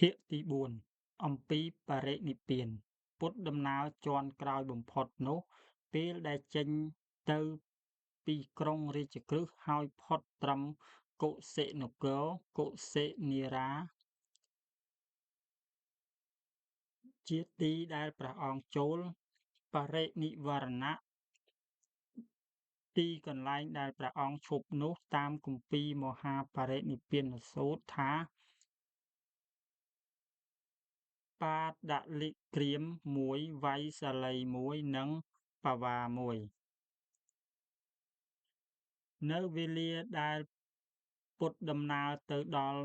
ភាគទី4អំពីបរិនិព្វាន ពុទ្ធដំណើរជាន់ក្រោយបំផុតនោះ ពេលដែលចេញទៅពីក្រុងរាជក្រឹស្នហើយផុតត្រឹមកុសិនគរ កុសិនារា ជាទីដែលព្រះអង្គចូលបរិនិព្វានៈ ទីកន្លែងដែលព្រះអង្គឈប់នោះ តាមគម្ពីរមហាបរិនិព្វានสูตรថា បាដលិក្រាម 1 វៃសាលី 1 និងបវារ 1 នៅវេលាដែលពុទ្ធដំណើរទៅដល់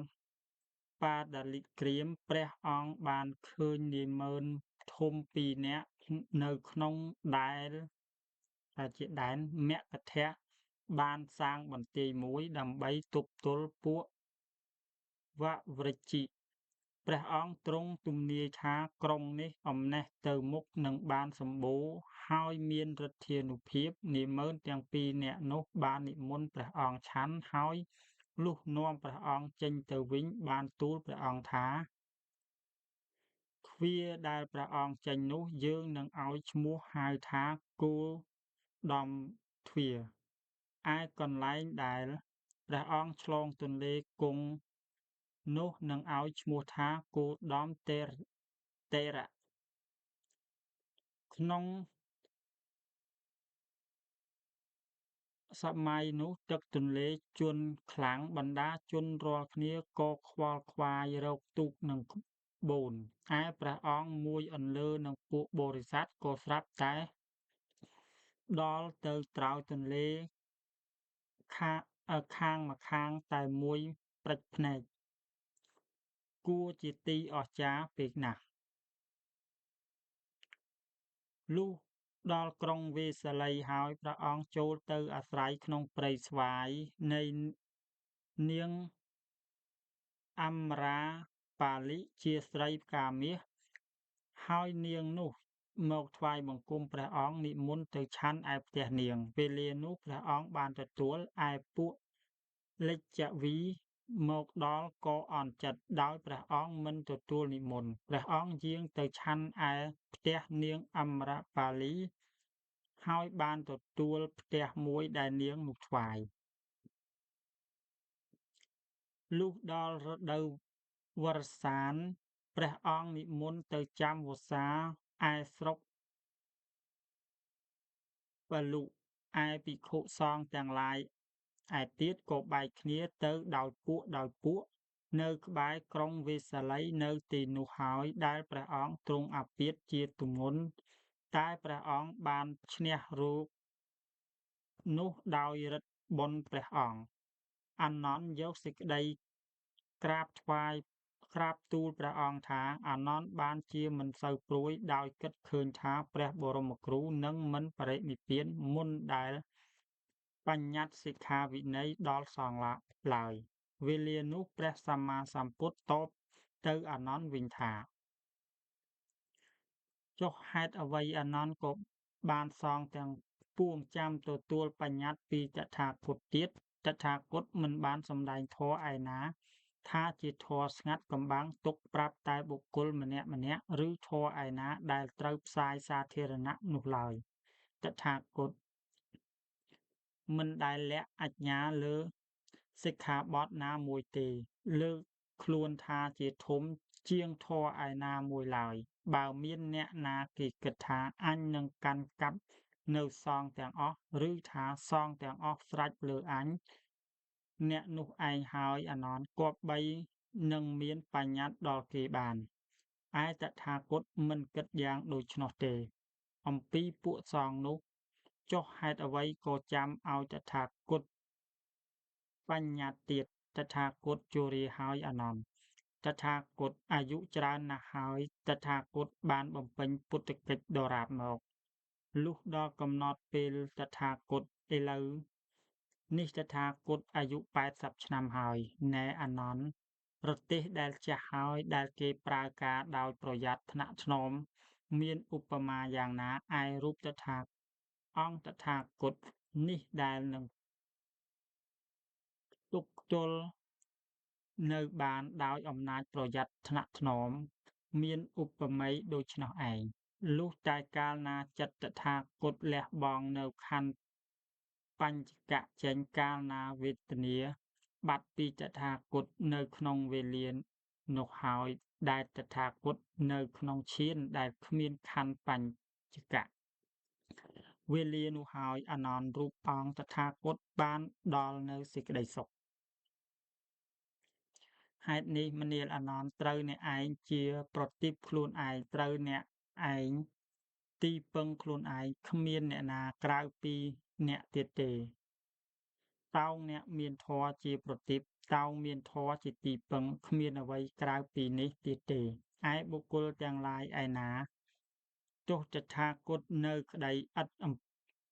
បាដលិក្រាម ព្រះអង្គបានឃើញនាម៉ឺនធំពីរនាក់នៅក្នុងដែលជាដែនមគធៈ បានសាងបន្ទាយមួយ ដើម្បីទប់ទល់ពួកវវ្រិជិ ព្រះអង្គទ្រង់ទំនាយថាក្រុងនេះអំណេះទៅមុខនឹងបានសម្បូរ ហើយមានឫទ្ធានុភាព នាម៉ឺនទាំងពីរនាក់នោះបាននិមន្តព្រះអង្គឆាន់ ហើយលុះនាំព្រះអង្គចេញទៅវិញ បានទូលព្រះអង្គថា ទ្វារដែលព្រះអង្គចេញនោះ យើងនឹងឲ្យឈ្មោះហៅថា គោតមទ្វារ ឯកន្លែងដែលព្រះអង្គឆ្លងទន្លេគង់នោះនឹងឲ្យឈ្មោះថា គោតមទត្តរៈ ក្នុងសម័យនោះទឹកទន្លេជន់ខ្លាំង បណ្តាជនរាល់គ្នាក៏ខ្វល់ខ្វាយរកទូកនិងក្បូន ឯព្រះអង្គមួយអន្លើនឹងពួកបរិស័ទក៏ស្រាប់តែដល់ទៅត្រើយទន្លេខាងម្ខាងតែមួយព្រិចភ្នែក គួរជាទីអស្ចារ្យពេកណាស់ លុះដល់ក្រុងវេសាលីហើយ ព្រះអង្គចូលទៅអាស្រ័យក្នុងព្រៃស្វាយនៃនាងអម្រាបាលិ ជាស្រីផ្កាមាស ហើយនាងនោះមកថ្វាយបង្គំព្រះអង្គ និមន្តទៅឆាន់ឯផ្ទះនាង វេលានោះព្រះអង្គបានទទួល ឯពួកលិច្ចវីមកដល់ក៏អន់ចិត្ត ដោយព្រះអង្គមិនទទួលនិមន្ត ព្រះអង្គយាងទៅឆាន់ឯផ្ទះនាងអម្រប៉ាលី ហើយបានទទួលផ្ទះមួយដែលនាងនោះថ្វាយ លុះដល់រដូវវស្សាន ព្រះអង្គនិមន្តទៅចាំវស្សាឯស្រុកពលុ ឯភិក្ខុសង្ឃទាំងឡាយឯទៀតក៏បែកគ្នាទៅដោយពួក នៅក្បែរក្រុងវេសាលី នៅទីនោះហើយដែលព្រះអង្គទ្រង់អាពាហ៍ជាទម្ងន់ តែព្រះអង្គបានឈ្នះរោគនោះដោយឫទ្ធិបុណ្យព្រះអង្គ អានន្ទយកសេចក្តីក្រាបទូលព្រះអង្គថា អានន្ទបានជាមិនសូវព្រួយ ដោយគិតឃើញថាព្រះបរមគ្រូនឹងមិនបរិនិព្វាន មុនដែលបញ្ញត្តិសិក្ខាវិន័យដល់សង្ឃឡើយ វេលានោះព្រះសម្មាសម្ពុទ្ធតបទៅអានន្ទវិញថា ចុះហេតុអ្វីអានន្ទក៏បានសង្ឃទាំងពួងចាំទទួលបញ្ញត្តិពីតថាគតទៀត តថាគតមិនបានសម្ដែងធម៌ឯណា ថាជាធម៌ស្ងាត់កំបាំងទុកប្រាប់តែបុគ្គលម្នាក់ៗ ឬធម៌ឯណាដែលត្រូវផ្សាយសាធារណៈនោះឡើយ តថាគតមិនដែលលាក់អាជ្ញាលើសិក្ខាបទណាមួយទេ លើកខ្លួនថាជាធំជាងធម៌ឯណាមួយឡើយ បើមានអ្នកណាគេគិតថាអញនឹងកាន់កាប់នៅសង្ឃទាំងអស់ ឬថាសង្ឃទាំងអស់ស្រេចលើអញ អ្នកនោះឯងហើយអានន្ទគប្បីនឹងមានបញ្ញត្តិដល់គេបាន ឯតថាគតមិនគិតយ៉ាងដូច្នោះទេ អំពីពួកសង្ឃនោះ ចុះហេតុអ្វីក៏ចាំឲ្យតថាគតបញ្ញត្តិទៀត តថាគតជរាហើយអានន្ទ តថាគតអាយុច្រើនណាស់ហើយ តថាគតបានបំពេញពុទ្ធកិច្ចដរាបមក លុះដល់កំណត់ពេលតថាគតឥឡូវនេះតថាគតអាយុ80ឆ្នាំហើយ ណែអានន្ទ រទេះដែលចាស់ហើយ ដែលគេប្រើការដោយប្រយ័ត្នថ្នាក់ថ្នម មានឧបមាយ៉ាងណា ឯរូបអង្គតថាគតនេះដែលនឹងផ្ទុកផ្ទល់ នៅបានដោយអំណាចប្រយ័ត្នថ្នាក់ថ្នម មានឧបមាដូច្នោះឯង លុះតែកាលណាចិត្តតថាគតលះបង់នៅខន្ធបញ្ចកៈចេញ កាលណាវេទនាបាត់ពីតថាគតនៅក្នុងវេលានោះហើយ ដែលតថាគតនៅក្នុងឈានដែលគ្មានខន្ធបញ្ចកៈ វេលានោះហើយអានន្ទរូបអង្គតថាគតបានដល់នូវសេចក្តីសុខ ហេតុនេះម្នាលអានន្ទត្រូវអ្នកឯងជាប្រទីបខ្លួនឯង ត្រូវអ្នកឯងទីពឹងខ្លួនឯង គ្មានអ្នកណាក្រៅពីអ្នកទៀតទេ តោងអ្នកមានធម៌ជាប្រទីប តោងមានធម៌ជាទីពឹង គ្មានអ្វីក្រៅពីនេះទៀតទេ ឯបុគ្គលទាំងឡាយឯណា ទោះតថាគតនៅក្តីឥតអំ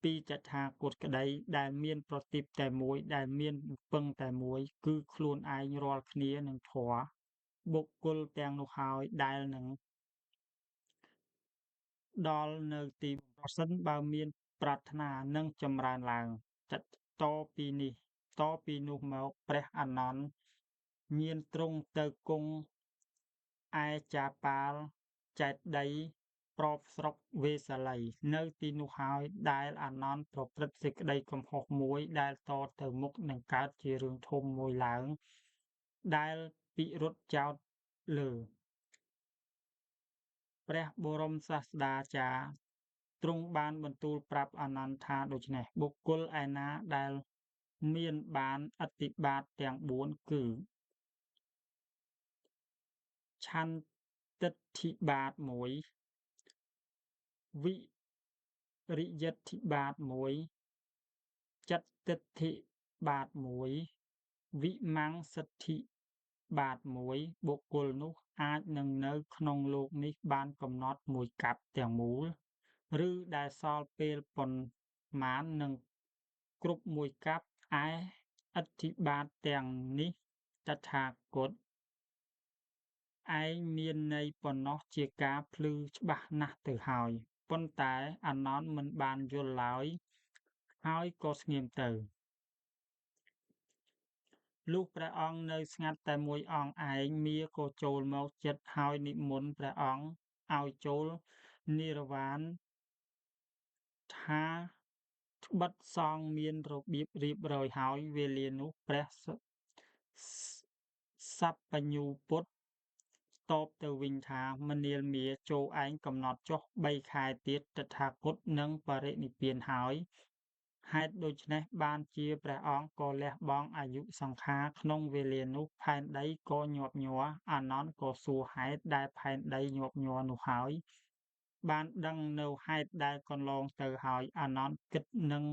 ពីតថាគតក្តី ដែលមានប្រទីបតែមួយ ដែលមានពឹងតែមួយ គឺខ្លួនឯងរាល់គ្នានឹងធម៌ បុគ្គលទាំងនោះហើយដែលនឹងដល់នៅទីប្រសិនបើមានប្រាថ្នានឹងចម្រើនឡើង តពីនោះមកព្រះអានន្ទញាណទ្រង់ទៅគង់ឯចាប៉ាលចេតិយប្រពស្រុកវេសាលី នៅទីនោះហើយដែលអានន្ទប្រព្រឹត្តសេចក្តីកំហុសមួយ ដែលតទៅមុខនឹងកើតជារឿងធំមួយឡើង ដែលពិរុទ្ធចោទលើ ព្រះបរមសាស្តាចារ្យទ្រង់បានបន្ទូលប្រាប់អានន្ទថាដូច្នេះ បុគ្គលឯណាដែលមានបានឥទ្ធិបាតទាំង4 គឺ ឆន្ទិដ្ឋិបាត1 វិរិយិទ្ធិបាត1 ចត្តិដ្ឋិបាត1 វិមង្សិទ្ធិបាត1 បុគ្គលនោះអាចនឹងនៅក្នុងលោកនេះបានកំណត់មួយកប្បទាំងមូល ឬដែលសល់ពេលប៉ុន្មាននឹងគ្រប់មួយកប្ប ឯឥទ្ធិបាតទាំងនេះតថាគតឯងមានន័យប៉ុណ្ណោះជាការភ្លឺច្បាស់ណាស់ទៅហើយ ប៉ុន្តែអានន្ទមិនបានយល់ឡើយ ហើយក៏ស្ងៀមទៅ លុះព្រះអង្គនៅស្ងាត់តែមួយអង្គឯង មារក៏ចូលមកជិតហើយនិមន្តព្រះអង្គឲ្យចូលនិរ្វាន ថាត្បិតសង្ឃមានរបៀបរៀបរយហើយ វេលានោះព្រះសព្វញ្ញូពុទ្ធតបទៅវិញថា ម្នាលមារ ចូរឯងកំណត់ចុះ 3 ខែទៀតតថាគតនឹងបរិនិព្វានហើយ ហេតុដូច្នេះបានជាព្រះអង្គក៏លះបង់អាយុសង្ខារក្នុងវេលានោះ ផែនដីក៏ញាប់ញ័រ អានន្ទក៏សួរហេតុដែលផែនដីញាប់ញ័រនោះហើយ បានដឹងនៅហេតុដែលកន្លងទៅហើយ អានន្ទគិតនឹង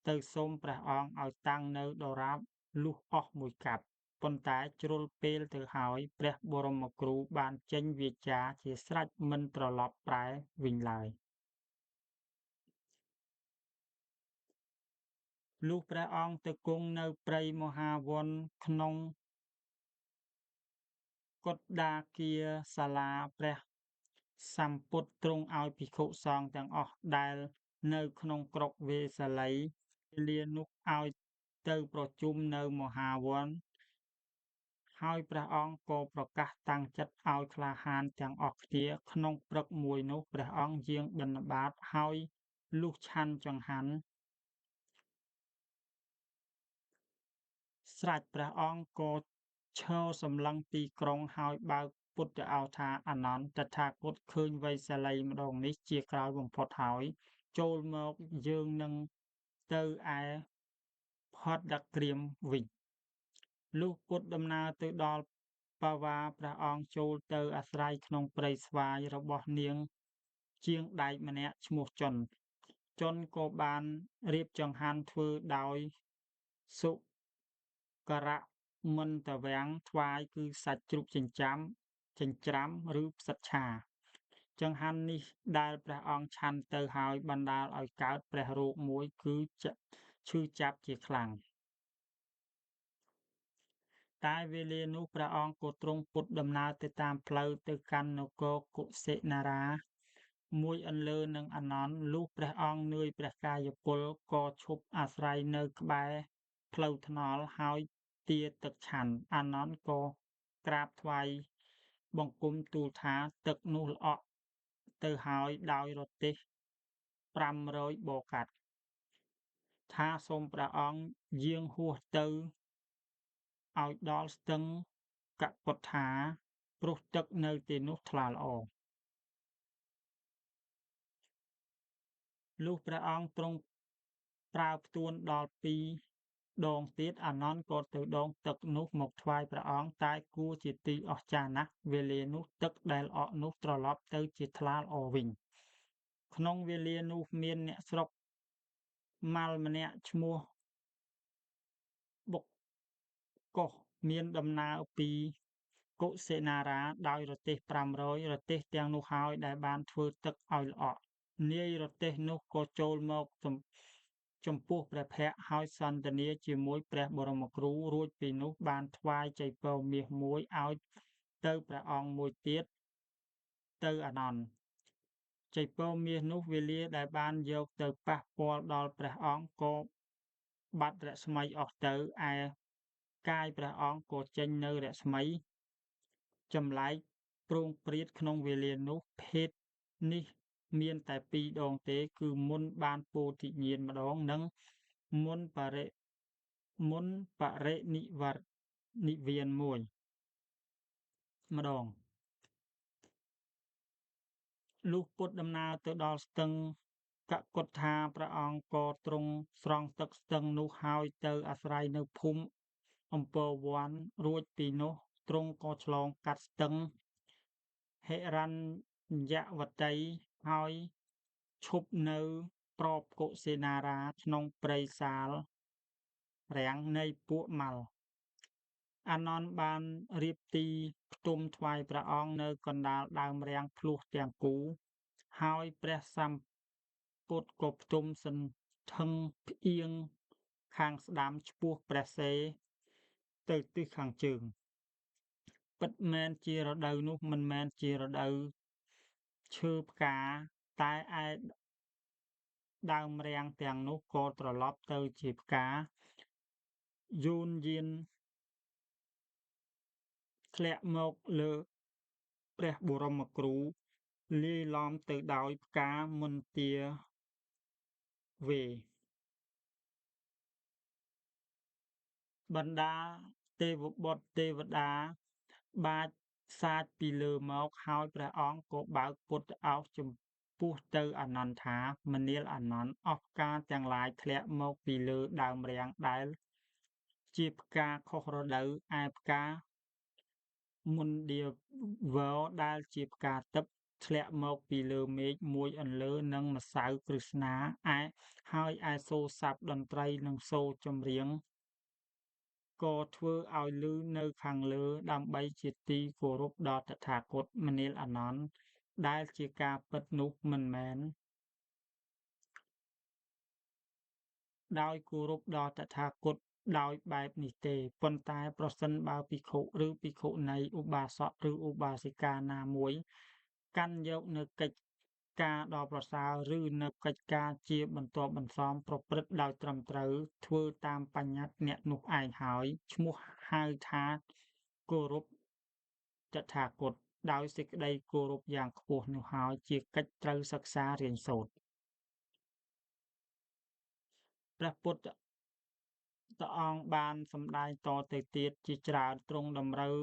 ទៅសូមព្រះអង្គឲ្យតាំងនៅដរាបលុះអស់មួយកប្ប ប៉ុន្តែជ្រុលពេលទៅហើយ ព្រះបរមគ្រូបានចេញវាចាជាស្រេចមិនត្រឡប់ប្រែវិញឡើយ លុះព្រះអង្គទៅគង់នៅព្រៃមហាវនក្នុងកុដ្ដាគាសាលា ព្រះសម្ពុទ្ធទ្រង់ឲ្យភិក្ខុសង្ឃទាំងអស់ដែលនៅក្នុងស្រុកវេសាលី វេលានោះឲ្យទៅប្រជុំនៅមហាវន ហើយព្រះអង្គក៏ប្រកាសតាំងចិត្តឲ្យក្លាហានទាំងអស់គ្នា ក្នុងព្រឹកមួយនោះ ព្រះអង្គយាងបិណ្ឌបាត ហើយលុះឆាន់ចង្ហាន់ស្រេច ព្រះអង្គក៏ឈរសម្លឹងទីក្រុង ហើយបើកពុទ្ធឱថា អានន្ទ តថាគតឃើញវេសាលីម្ដងនេះជាក្រោយបំផុតហើយ ចូលមកយើងនឹងទៅឯផតក្រាមវិញ លុះពុទ្ធដំណើរទៅដល់បវា ព្រះអង្គចូលទៅអាស្រ័យក្នុងព្រៃស្វាយរបស់នាងជាងដែកម្នាក់ឈ្មោះជន ក៏បានរៀបចង្ហាន់ធ្វើដោយសុករមន្តវាំងថ្វាយគឺសាច់ជ្រូកចិញ្ច្រាំឬផ្សិតឆា ចង្ហាន់នេះដែលព្រះអង្គឆាន់ទៅហើយបណ្ដាលឲ្យកើតព្រះរោគមួយគឺឈឺចាប់ជាខ្លាំង តែវេលានោះព្រះអង្គក៏ទ្រង់ពុតដំណើរទៅតាមផ្លូវទៅកាន់នគរកុសិនារា មួយអន្លើនឹងអានន្ទ លុះព្រះអង្គនឿយព្រះកាយពល ក៏ឈប់អាស្រ័យនៅក្បែរផ្លូវថ្នល់ ហើយ ទារទឹកឆាន់ អានន្ទក៏ក្រាបថ្វាយបង្គំទូលថាទឹកនោះល្អក់ទៅហើយដោយរទេះ500 បកាត់ ថាសូមព្រះអង្គយាងហួសទៅឲ្យដល់ស្ទឹងកកុฏដ្ឋា ព្រោះទឹកនៅទីនោះថ្លាល្អ លុះព្រះអង្គទ្រង់ប្រើផ្ទួនដល់2 ដងទៀត អានន្ទក៏ទៅដងទឹកនោះមកថ្វាយព្រះអង្គ តែគួរជាទីអស្ចារ្យណាស់ វេលានោះទឹកដែលល្អក់នោះត្រឡប់ទៅជាថ្លាល្អវិញ ក្នុងវេលានោះមានអ្នកស្រុកម៉ាល់ម្នាក់ឈ្មោះបុកកុស មានដំណើរពីកុសិនារាដោយរទេះ500 រទេះទាំងនោះហើយដែលបានធ្វើទឹកឲ្យល្អក់ នាយរទេះនោះក៏ចូលមកចំពោះព្រះភ័ក្ត្រហើយសន្ទនាជាមួយព្រះបរមគ្រូ រួចពីនោះបានថ្វាយចីពរមាសមួយឲ្យទៅព្រះអង្គមួយទៀតទៅអានន្ទ ចីពរមាសនោះវេលាដែលបានយកទៅប៉ះពាល់ដល់ព្រះអង្គក៏បាត់រស្មីអស់ទៅ ឯកាយព្រះអង្គក៏ចេញនូវរស្មី ចម្លែកព្រោងព្រាតក្នុងវេលានោះ ភេទនេះមានតែ2 ដងទេ គឺមុនបានពោធិញ្ញាណម្ដង និងមុនបរិនិវ្វានម្ដង លុះពុទ្ធដំណើរទៅដល់ស្ទឹងកកុฏដ្ឋា ព្រះអង្គក៏ទ្រង់ស្រង់ទឹកស្ទឹងនោះហើយទៅអាស្រ័យនៅភូមិអំពរវ័ន រួចពីនោះទ្រង់ក៏ឆ្លងកាត់ស្ទឹងហិរញ្ញវតី ហើយឈប់នៅប្របកុសិនារាក្នុងព្រៃសាលរាំងនៃពួកម៉ាល់ អានន្ទបានរៀបទីផ្ទំថ្វាយព្រះអង្គនៅកណ្ដាលដើមរាំងភ្លោះទាំងគូ ហើយព្រះសម្ពុទ្ធក៏ផ្ទំសន្ធឹងផ្អៀងខាងស្ដាំឆ្ពោះព្រះសិរ្សទៅទិសខាងជើង ពិតមែនជារដូវនោះមិនមែនជារដូវឈើផ្កា តែឯដើមរាំងទាំងនោះក៏ត្រឡប់ទៅជាផ្កា យោនយានធ្លាក់មកលើព្រះបរមគ្រូ លាយឡំទៅដោយផ្កាមន្ទាវេ បណ្ដាទេវបុត្រទេវតាបាចសាចពីលើមក ហើយព្រះអង្គក៏បើកពុទ្ធឱសចំពោះទៅអានន្ទថា មនាលអានន្ទ អស់ផ្កាទាំងឡាយធ្លាក់មកពីលើដើមរាំងដែលជាផ្កាខុសរដូវ ឯផ្កាមន្តាវរដែលជាផ្កាទិព្វធ្លាក់មកពីលើមេឃមួយអន្លើ និងម្សៅក្រឹស្នា ហើយឯសូរស័ព្ទតន្ត្រីនិងសូរចម្រៀងក៏ធ្វើឲ្យឮនៅខាងលើ ដើម្បីជាទីគោរពដល់តថាគត មនាលអានន្ទ ដែលជាការពិតនោះមិនមែនដោយគោរពដល់តថាគតដោយបែបនេះទេ ប៉ុន្តែប្រសិនបើភិក្ខុ ឬភិក្ខុនី ឧបាសក ឬឧបាសិកាណាមួយកាន់យកនូវកិច្ចការដ៏ប្រសើរ ឬនូវកិច្ចការជាបន្ទាប់បន្សំ ប្រព្រឹត្តដោយត្រឹមត្រូវ ធ្វើតាមបញ្ញត្តិអ្នកនោះឯងហើយ ឈ្មោះហៅថាគោរពតថាគត ដោយសេចក្តីគោរពយ៉ាងខ្ពស់នោះហើយជាកិច្ចត្រូវសិក្សារៀនសូត្រ ព្រះពុទ្ធអង្គបានសម្ដែងតទៅទៀតជាច្រើនទ្រង់តម្រូវ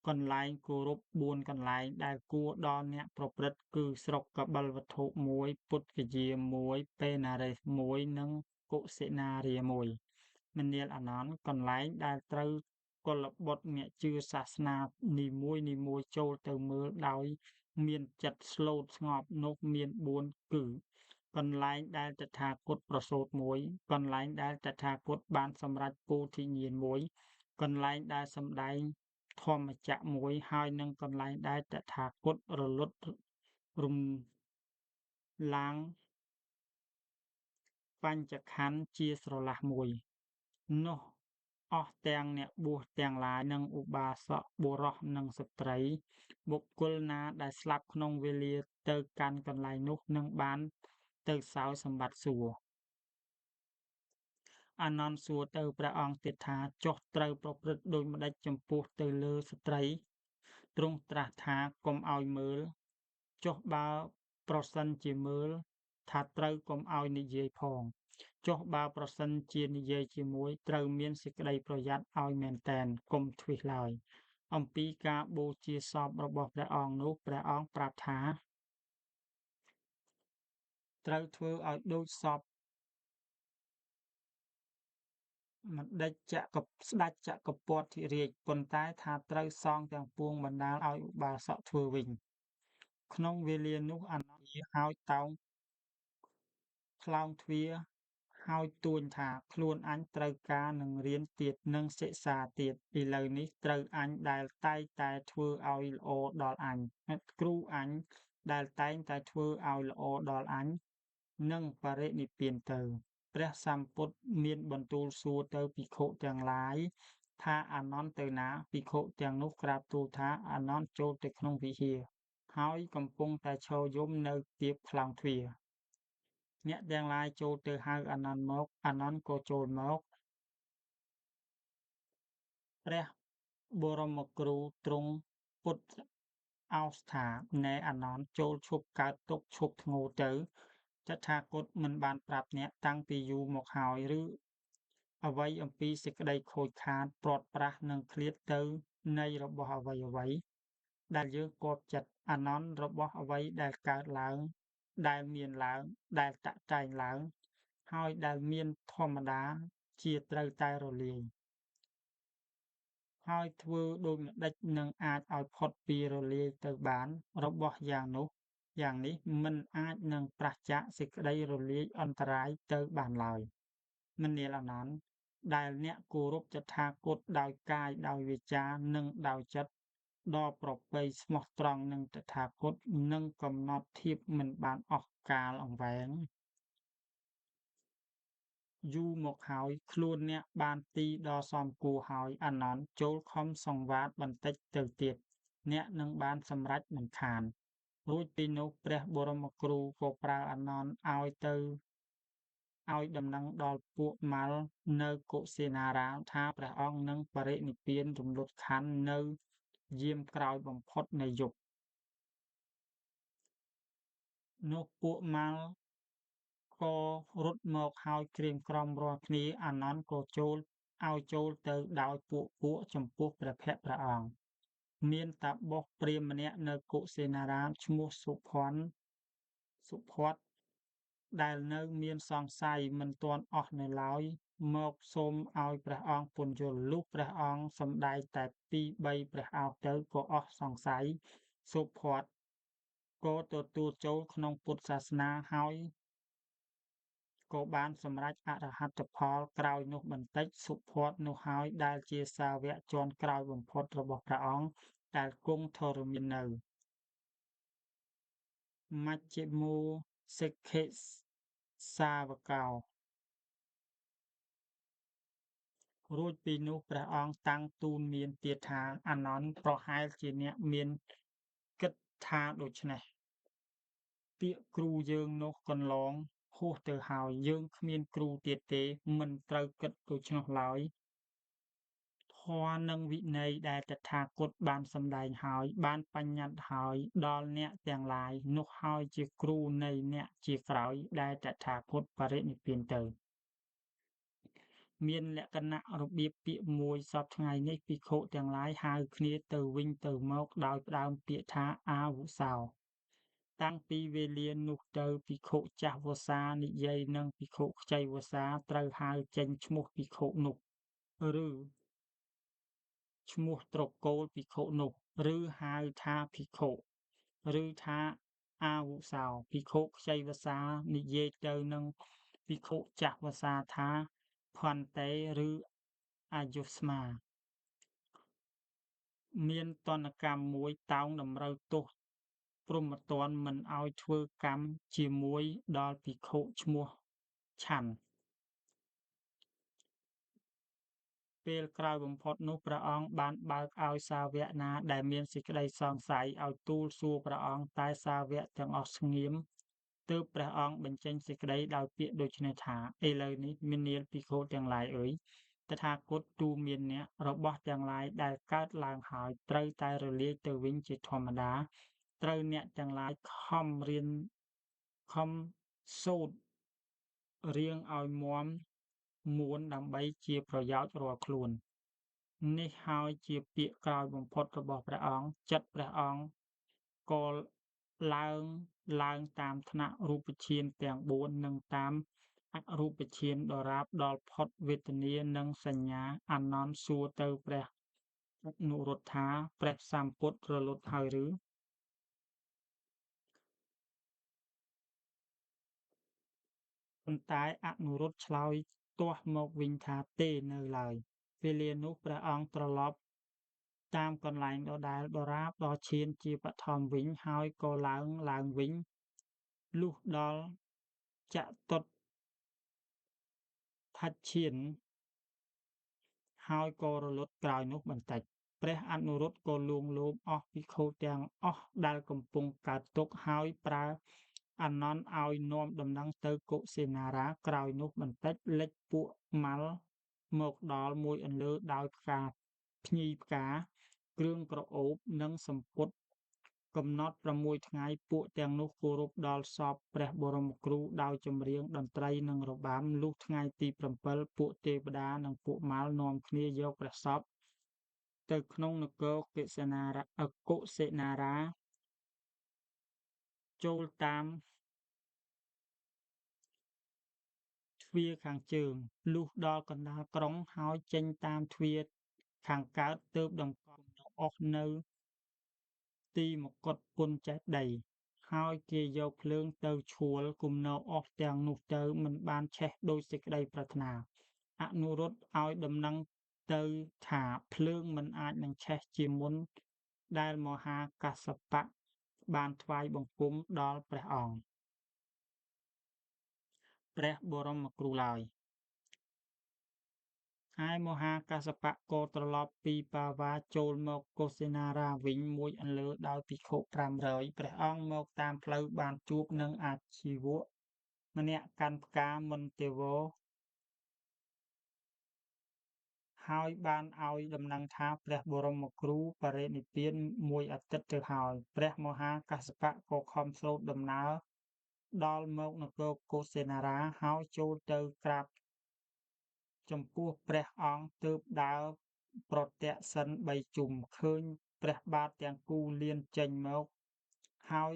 កន្លែងគោរព4 កន្លែង ដែលគួរដល់អ្នកប្រព្រឹត្ត គឺស្រុកកបិលវត្ថុ1 ពុទ្ធគយា1 ពេណារេស1 និងកុសិនារា1 មនាលអានន្ទ កន្លែងដែលត្រូវកុលបុត្រអ្នកជឿសាសនានីមួយៗចូលទៅមើលដោយមានចិត្តស្លូតស្ងប់នោះមាន4 គឺ កន្លែងដែលតថាគតប្រសូត1 កន្លែងដែលតថាគតបានសម្រេចពោធិញ្ញាណ1 កន្លែងដែលសម្ដែងធម្មចក្រ1 ហើយនិងកន្លែងដែលតថាគតរលត់រំឡើងបញ្ចក្ខន្ធជាស្រឡះ1 នោះអស់ទាំងអ្នកបួសទាំងឡាយ និងឧបាសកបុរសនិងស្ត្រី បុគ្គលណាដែលស្លាប់ក្នុងវេលាទៅកាន់កន្លែងនោះនឹងបានទៅសោយសម្បត្តិសួគ៌ អានន្ទសួរទៅព្រះអង្គទៀតថា ចុះត្រូវប្រព្រឹត្តដូចម្តេចចំពោះទៅលើស្ត្រី ទ្រង់ត្រាស់ថា កុំឲ្យមើល ចុះបើប្រសិនជាមើល ថាត្រូវកុំឲ្យនិយាយផង ចុះបើប្រសិនជានិយាយជាមួយ ត្រូវមានសេចក្តីប្រយ័ត្នឲ្យមែនទែន កុំធ្វេសឡើយ អំពីការបូជាសពរបស់ព្រះអង្គនោះ ព្រះអង្គប្រាប់ថា ត្រូវធ្វើឲ្យដូចសពស្ដេចចក្រពត្តិរាជ ប៉ុន្តែថាត្រូវសងទាំងពួងបណ្តាលឲ្យឧបាសកធ្វើវិញ ក្នុងវេលានោះអានន្ទហើយតោងថ្លោងទ្វារ ហើយទួញថា ខ្លួនអញត្រូវការនឹងរៀនទៀត និងសិក្សាទៀត ឥឡូវនេះត្រូវអញដែលតែងតែធ្វើឲ្យល្អដល់អញ គ្រូអញដែលតែងតែធ្វើឲ្យល្អដល់អញ នឹងបរិនិព្វានទៅ ព្រះសម្ពុទ្ធមានបន្ទូលសួរទៅភិក្ខុទាំងឡាយ ថាអានន្ទទៅណា ភិក្ខុទាំងនោះក្រាបទូលថា អានន្ទចូលទៅក្នុងវិហារ ហើយកំពុងតែឈរយំនៅទៀបខ្លោងទ្វារ អ្នកទាំងឡាយចូលទៅហៅអានន្ទមក អានន្ទក៏ចូលមក ព្រះបរមគ្រូទ្រង់ពុតឱស្ឋា នែអានន្ទ ចូលឈប់កើតទុក្ខឈប់ធ្ងរទៅ តថាគតមិនបានប្រាប់អ្នកតាំងពីយូរមកហើយឬ អ្វីអំពីសេចក្តីខូចខាត ព្រាត់ប្រាស និងឃ្លាតទៅនៃរបស់អ្វីៗ ដែលយើងគាប់ចិត្ត អានន្ទ របស់អ្វីដែលកើតឡើង ដែលមានឡើង ដែលតាក់តែងឡើង ហើយដែលមានធម្មតាជាត្រូវតែរលាយ ហើយធ្វើដូចម្តេចនឹងអាចឲ្យផុតពីរលាយទៅបាន របស់យ៉ាងនេះមិនអាចនឹងប្រះចាកសេចក្តីរលាយអន្តរាយទៅបានឡើយ មនាលអានន្ទ ដែលអ្នកគោរពតថាគតដោយកាយដោយវាចា និងដោយចិត្ត ដ៏ប្រពៃស្មោះត្រង់នឹងតថាគត នឹងកំណត់ធៀបមិនបានអស់កាលអង្វែង យូរមកហើយ ខ្លួនអ្នកបានទីដ៏សមគួរហើយ អានន្ទ ចូលខំសង្វាតបន្តិចទៅទៀត អ្នកនឹងបានសម្រេចមិនខាន រួចពីនោះព្រះបរមគ្រូក៏ប្រើអានន្ទឲ្យដំណឹងដល់ពួកម៉ាល់នៅកុសិនារាមថាព្រះអង្គនឹងបរិនិព្វានរំលត់ខន្ធនៅយាមក្រោយបំផុតនៃយប់ នោះពួកម៉ាល់ក៏រត់មកហើយក្រៀមក្រំរាល់គ្នា អានន្ទក៏ឲ្យចូលទៅដោយពួកចំពោះព្រះភក្ត្រព្រះអង្គ មានតាបសព្រាហ្មណ៍ម្នាក់នៅកុសិនារាមឈ្មោះសុភ័ទ្ទ ដែលនៅមានសង្ស័យមិនទាន់អស់នៅឡើយ មកសូមឲ្យព្រះអង្គពន្យល់ លុះព្រះអង្គសម្ដែងតែពីរបីព្រះឱស្ឋទៅក៏អស់សង្ស័យ សុភ័ទ្ទក៏ទទួលចូលក្នុងពុទ្ធសាសនា ហើយក៏បានសម្រេចអរហត្តផល ក្រោយនោះបន្តិច សុភ័ទ្ទនោះហើយដែលជាសាវកជាន់ក្រោយបំផុតរបស់ព្រះអង្គ ដែលគង់ធរមាននៅ មជ្ឈិមោសិក្ខិសាវកោ រួចពីនោះព្រះអង្គតាំងទូនមានទៀតថា អានន្ទ ប្រហែលជាអ្នកមានគិតថាដូច្នេះ ពាក្យគ្រូយើងនោះកន្លងហួសទៅហើយ យើងគ្មានគ្រូទៀតទេ មិនត្រូវគិតដូច្នោះឡើយ ធម៌និងវិន័យដែលតថាគតបានសម្ដែងហើយ បានបញ្ញត្តិហើយដល់អ្នកទាំងឡាយ នោះហើយជាគ្រូនៃអ្នកជាក្រោយ ដែលតថាគតបរិនិព្វានទៅ មានលក្ខណៈរបៀបពាក្យមួយសព្វថ្ងៃនេះ ភិក្ខុទាំងឡាយហៅគ្នាទៅវិញទៅមកដោយផ្ដើមពាក្យថាអាវុសោ តាំងពីវេលានោះទៅ ភិក្ខុចាស់វស្សានិយាយនឹងភិក្ខុខ្ចីវស្សា ត្រូវហៅចេញឈ្មោះភិក្ខុនោះ ឬឈ្មោះត្រកូលភិក្ខុនោះ ឬហៅថាភិក្ខុ ឬថាអាវុសោ ភិក្ខុខ្ចីវស្សានិយាយទៅនឹងភិក្ខុចាស់វស្សាថា ភន្តេ ឬអាយុស្មា មានទណ្ឌកម្មមួយតោងតម្រូវទោសព្រហ្មទណ្ឌមិនឲ្យធ្វើកម្មជាមួយដល់ភិក្ខុឈ្មោះឆ័ន្ទ ពេលក្រោយបំផុតនោះ ព្រះអង្គបានបើកឲ្យសាវកណាដែលមានសេចក្តីសង្ស័យ ឲ្យទូលសួរព្រះអង្គ តែសាវកទាំងអស់ស្ងៀម ទើបព្រះអង្គបញ្ចេញសេចក្តីដោយពាក្យដូចនេះថា ឥឡូវនេះមានាលភិក្ខុទាំងឡាយអើយ តថាគតទូន្មានអ្នករបស់ទាំងឡាយដែលកើតឡើងហើយត្រូវតែរលាយទៅវិញជាធម្មតា ត្រូវអ្នកទាំងឡាយខំសូត្ររៀងឲ្យមាំមួនដើម្បីជាប្រយោជន៍រាល់ខ្លួន នេះហើយជាពាក្យក្រោយបំផុតរបស់ព្រះអង្គ ចិត្តព្រះអង្គក៏ឡើងតាមថ្នាក់រូបឈានទាំងបួន និងតាមអរូបឈានដរាបដល់ផុតវេទនានិងសញ្ញា អានន្ទសួរទៅព្រះអនុរុទ្ធថា ព្រះសម្ពុទ្ធរលត់ហើយឬ? ប៉ុន្តែអនុរុទ្ធឆ្លើយទាស់មកវិញថា ទេនៅឡើយ វេលានោះព្រះអង្គត្រឡប់តាមកន្លែងដដែលដរាបដល់ឈានជាបឋមវិញ ហើយក៏ឡើងវិញ លុះដល់ចតុដ្ឋัច្ឆាន ហើយក៏រលត់ក្រោយនោះបន្តិច ព្រះអនុរុទ្ធក៏លួងលោមអស់ភិក្ខុទាំងអស់ដែលកំពុងកើតទុក្ខ ហើយប្រើអានន្ទឲ្យនាំដំណឹងទៅកុសិនារា ក្រោយនោះបន្តិច លេចពួកម៉ាល់មកដល់មួយអន្លើដោយភ្ញីផ្កា គ្រឿងក្រអូប និងសំពត់ កំណត់ 6 ថ្ងៃ ពួកទាំងនោះគោរពដល់សពព្រះបរមគ្រូដោយចម្រៀងតន្ត្រីនិងរបាំ លុះថ្ងៃទី 7 ពួកទេវតានិងពួកម៉ាល់នាំគ្នាយកព្រះសពទៅក្នុងនគរកុសិនារា ចូលតាមទ្វារខាងជើង លុះដល់កណ្តាលក្រុង ហើយចេញតាមទ្វារខាងកើត ទើបតម្កល់គំនៅអុសនៅទីមកុដពន្ធចេតិយ ហើយគេយកភ្លើងទៅឆួលគំនរអុសទាំងនោះទៅ មិនបានឆេះដូចសេចក្តីប្រាថ្នា អនុរុទ្ធឲ្យដំណឹងទៅថា ភ្លើងមិនអាចនឹងឆេះជាមុនដែលមហាកាស្សបៈបានថ្វាយបង្គំដល់ព្រះអង្គ ព្រះបរមគ្រូឡើយ ឯមហាកាស្សបៈក៏ត្រឡប់ពីបាវាចូលមកកុសិនារាវិញមួយអន្លើដោយភិក្ខុ 500 ព្រះអង្គមកតាមផ្លូវបានជួបនឹងអាជីវកម្នាក់កាន់ផ្កាមន្តេវរ ហើយបានឲ្យដំណឹងថា ព្រះបរមគ្រូបរិនិព្វានមួយអាទិត្យទៅហើយ ព្រះមហាកាស្សបៈក៏ខំសូត្រដំណើរដល់មកនគរកុសិនារា ហើយចូលទៅក្រាបចំពោះព្រះអង្គទើបដើរប្រទក្សិណ 3 ជុំ ឃើញព្រះបាទទាំងគូលានចេញមក ហើយ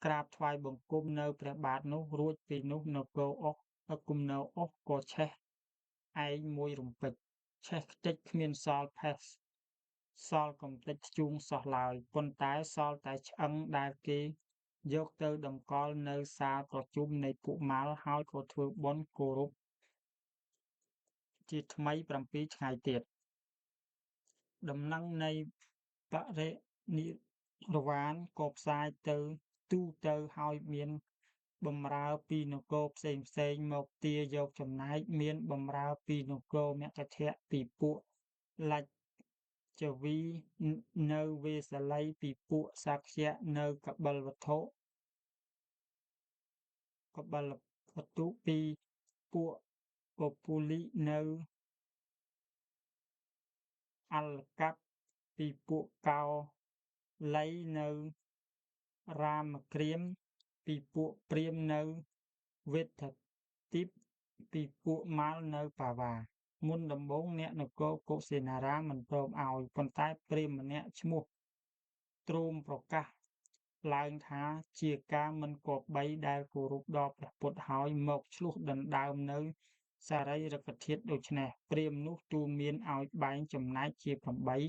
ក្រាបថ្វាយបង្គំនៅព្រះបាទនោះ រួចពីនោះគំនរអុសក៏ឆេះឯងមួយរំពេច ឆេះខ្ទេចគ្មានសល់ផេះសល់កម្ទេចធ្យូងសោះឡើយ ប៉ុន្តែសល់តែឆ្អឹងដែលគេយកទៅតម្កល់នៅសាលប្រជុំនៃពួកម៉ាល់ ហើយក៏ធ្វើបុណ្យគោរពជាថ្មី 7 ថ្ងៃទៀត ដំណឹងនៃបរិនិរ្វានក៏ផ្សាយទូទៅ ហើយមានបម្រើពីនគរផ្សេងៗមកទារយកចំណែក មានបម្រើពីនគរមគធ ពីពួកលច្ចវីនៅវេសាលី ពីពួកសាក្យៈនៅកបិលវត្ថុ ពីពួកពពលិនៅអលកັບ ពីពួកកោលីនៅរាមគ្រាម ពីពួកព្រាហ្មណ៍នៅវេដ្ឋទីប ពីពួកម៉ាល់នៅបាវា មុនដំបូងអ្នកនគរកុសិនារាមិនព្រមឲ្យ ប៉ុន្តែព្រាហ្មណ៍ម្នាក់ឈ្មោះទ្រោមប្រកាសឡើងថា ជាការមិនគប្បីដែលគោរពដល់ព្រះពុទ្ធហើយ មកឈ្លោះដណ្ដើមនៅសារីរិកធាតុ ដូច្នេះ ព្រាហ្មណ៍នោះទូន្មានឲ្យបែងចំណែកជា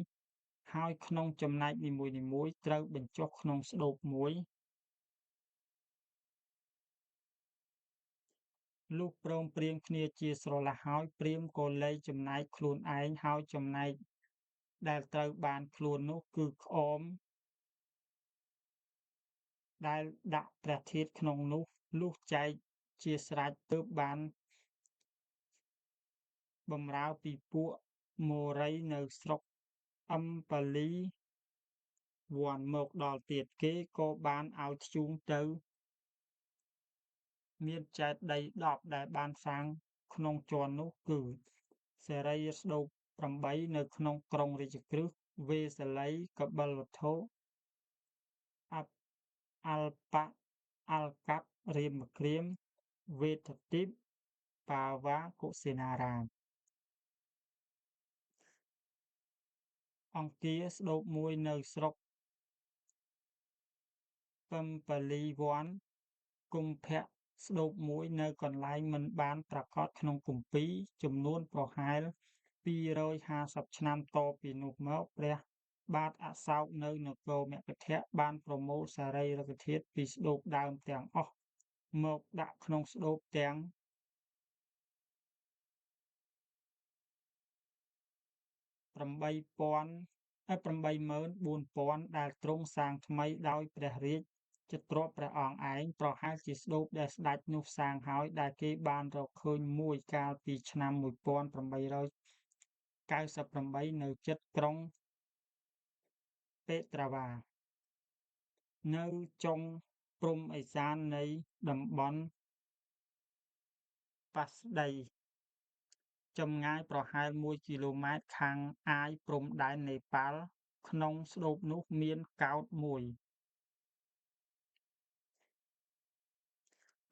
8 ហើយក្នុងចំណែកនីមួយៗត្រូវបញ្ចុះក្នុងស្តូកមួយ លុះព្រមព្រៀងគ្នាជាស្រឡះហើយ ព្រាហ្មណ៍ក៏លែងចំណែកខ្លួនឯង ហើយចំណែកដែលត្រូវបានខ្លួននោះ គឺក្អមដែលដាក់ព្រះធាតុក្នុងនោះ លុះចែកជាស្រេច ទើបបានបម្រើពីពួកមោរីនៅស្រុកអម្ពលីវ័នមកដល់ទៀត គេក៏បានឲ្យធ្យូងទៅ មានចេតិយ10ដែលបានសាងក្នុងជាន់នោះគឺសិរីស្តូប8នៅក្នុងក្រុងរាជក្រឹត្យ វេសាលី កបិលវត្ថុ អាប់អាល់ប៉ាអាល់កាប់រាមគ្រាម វេទទីប បាវាកុសិនារាម អង្គាស្តូបមួយនៅស្រុកពឹមបាលីវ័ន គង់ភៈស្តូបមួយនៅកន្លែងមិនបានប្រាកដក្នុងគម្ពីរ ចំនួនប្រហែល250ឆ្នាំតពីនោះមក ព្រះបាទអសោកនៅនគរមគធៈបានប្រមូលសារីរិកធាតុពីស្តូបដើមទាំងអស់មកដាក់ក្នុងស្តូបទាំង84000ដែលទ្រង់សាងថ្មីដោយព្រះរាជទ្រព្យព្រះអង្គឯង ប្រហែលជាស្តូបដែលស្ដេចនោះសាងហើយ ដែលគេបានរកឃើញមួយកាលពីឆ្នាំ1898នៅជិតក្រុងពេត្រាវ៉ា នៅចុងព្រំឦសាននៃតំបន់ប៉ាស្ដី ចម្ងាយប្រហែល1គីឡូម៉ែត្រខាងអាយព្រំដែននេប៉ាល់ ក្នុងស្តូបនោះមានកោដ្ឋមួយ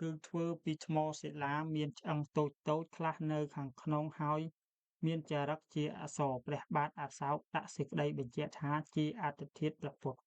គឺធ្វើពីថ្មសិលា មានឆ្អឹងតូចៗខ្លះនៅខាងក្នុង ហើយមានចារឹកជាអក្សរព្រះបាទអសោកដាក់សេចក្ដីបញ្ជាក់ថា ជាអដ្ឋិធាតុព្រះពុទ្ធ